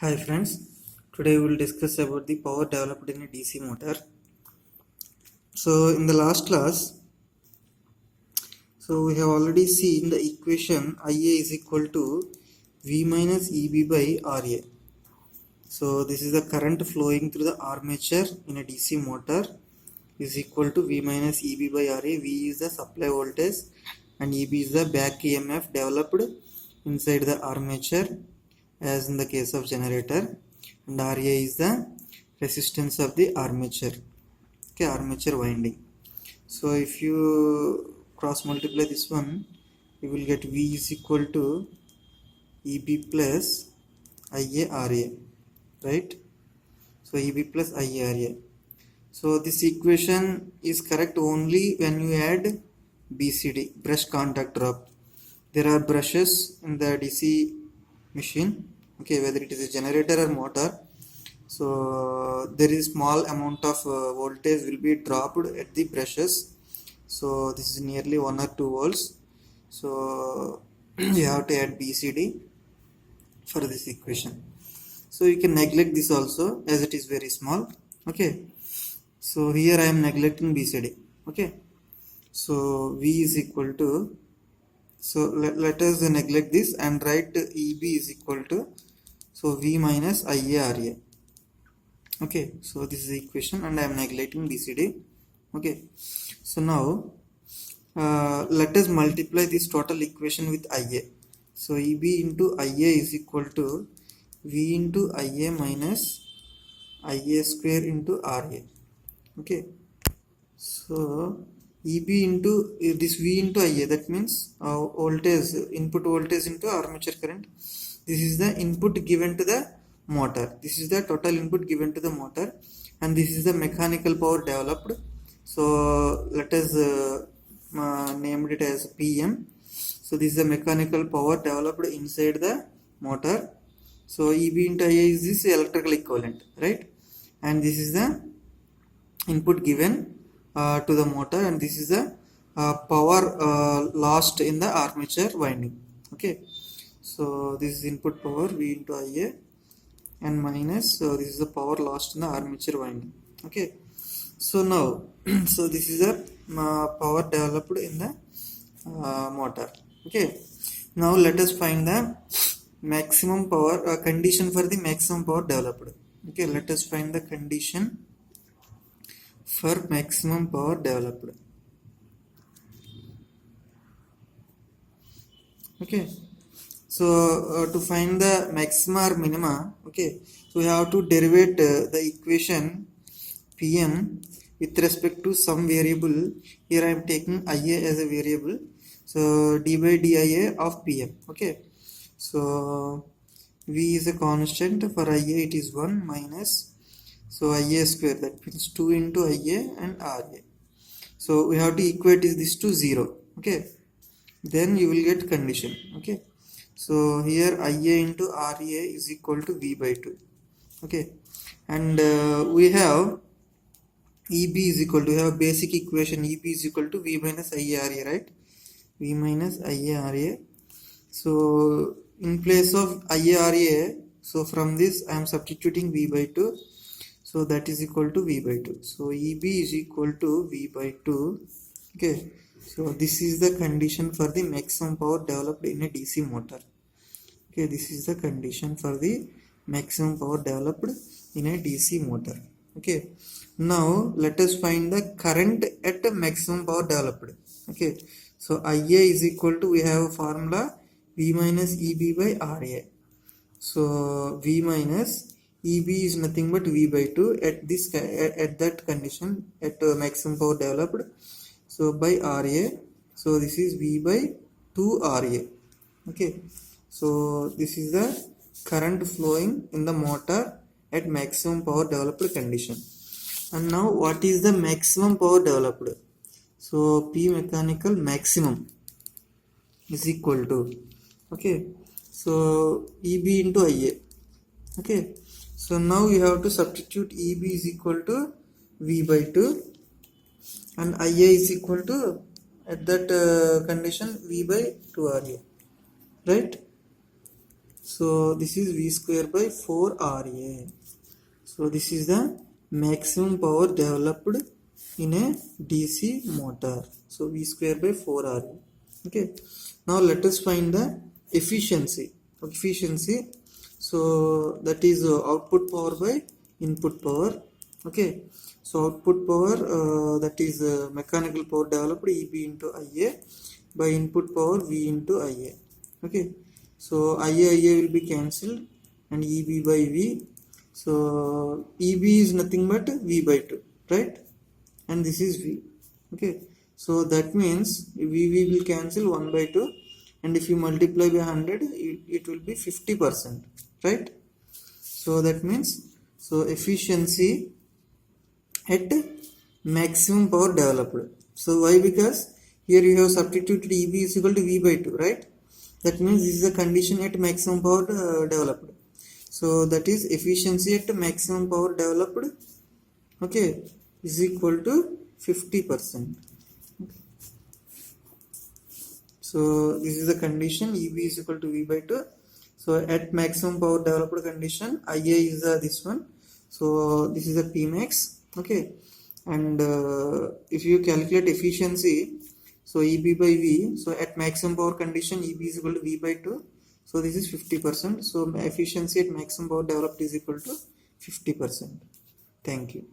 Hi friends, today we will discuss about the power developed in a DC motor. So in the last class, we have already seen the equation Ia is equal to V minus Eb by Ra. So this is the current flowing through the armature in a DC motor is equal to V minus Eb by Ra. V is the supply voltage and Eb is the back EMF developed inside the armature as in the case of generator, and Ra is the resistance of the armature, okay, armature winding. So if you cross multiply this one, you will get V is equal to Eb plus Ia Ra, right? So Eb plus Ia Ra. So this equation is correct only when you add BCD, brush contact drop. There are brushes in the DC machine, okay, whether it is a generator or motor. So there is small amount of voltage will be dropped at the brushes. So this is nearly 1 or 2 volts. So you have to add BCD for this equation. So you can neglect this also as it is very small, okay. So here I am neglecting BCD, okay. So V is equal to, so let us neglect this and write Eb is equal to, so V minus Ia Ra, okay. So this is the equation and I am neglecting BCD, okay. So now let us multiply this total equation with Ia. So Eb into Ia is equal to V into Ia minus Ia square into Ra, okay. So Eb into this V into Ia, that means voltage, input voltage into armature current. This is the input given to the motor. This is the total input given to the motor, and this is the mechanical power developed. So let us name it as PM. So this is the mechanical power developed inside the motor. So Eb into Ia is this electrical equivalent, right? And this is the input given to the motor, and this is the power lost in the armature winding, okay. So this is input power V into Ia and minus, so this is the power lost in the armature winding, okay. So now so this is the power developed in the motor, okay. Now let us find the maximum power condition for the maximum power developed, okay. Let us find the condition for maximum power developed, okay. So to find the maxima or minima, okay, so we have to derive the equation PM with respect to some variable. Here I am taking Ia as a variable, so d by dia of PM, okay. So V is a constant, for Ia it is 1 minus, so Ia square, that means 2 into Ia and Ra. So we have to equate this to 0, okay. Then you will get condition, okay. So here Ia into Ra is equal to V by 2, okay. And we have Eb is equal to, we have basic equation Eb is equal to V minus Ia Ra, right? V minus Ia Ra. So in place of Ia Ra, so from this I am substituting V by 2. So that is equal to V by 2. So Eb is equal to V by 2, okay. So this is the condition for the maximum power developed in a DC motor, okay. This is the condition for the maximum power developed in a DC motor, okay. Now let us find the current at maximum power developed, okay. So Ia is equal to, we have a formula V minus Eb by Ra. So V minus Eb is nothing but V by 2 at this at that condition at maximum power developed. So by Ra, so this is V by 2 Ra, okay. So this is the current flowing in the motor at maximum power developed condition. And now what is the maximum power developed? So P mechanical maximum is equal to, okay, so Eb into Ia, okay. So now you have to substitute Eb is equal to V by 2 and Ia is equal to, at that condition, V by 2 Ra, right? So this is V square by 4 RA. So this is the maximum power developed in a DC motor. So V square by 4 RA. Okay. Now let us find the efficiency. Efficiency. So that is output power by input power. Okay. So output power that is mechanical power developed EB into IA by input power V into IA. Okay. So IA will be cancelled and EB by V. So EB is nothing but V by 2, right? And this is V. Okay. So that means V will cancel 1 by 2, and if you multiply by 100, it will be 50%, right? So that means, so efficiency at maximum power developed. So why? Because here you have substituted EB is equal to V by 2, right? That means this is a condition at maximum power developed. So that is efficiency at maximum power developed, okay, is equal to 50%. So this is the condition, EB is equal to V by 2. So at maximum power developed condition, IA is this one. So this is the Pmax, okay. And if you calculate efficiency, so EB by V, so at maximum power condition, EB is equal to V by 2. So this is 50%. So efficiency at maximum power developed is equal to 50%. Thank you.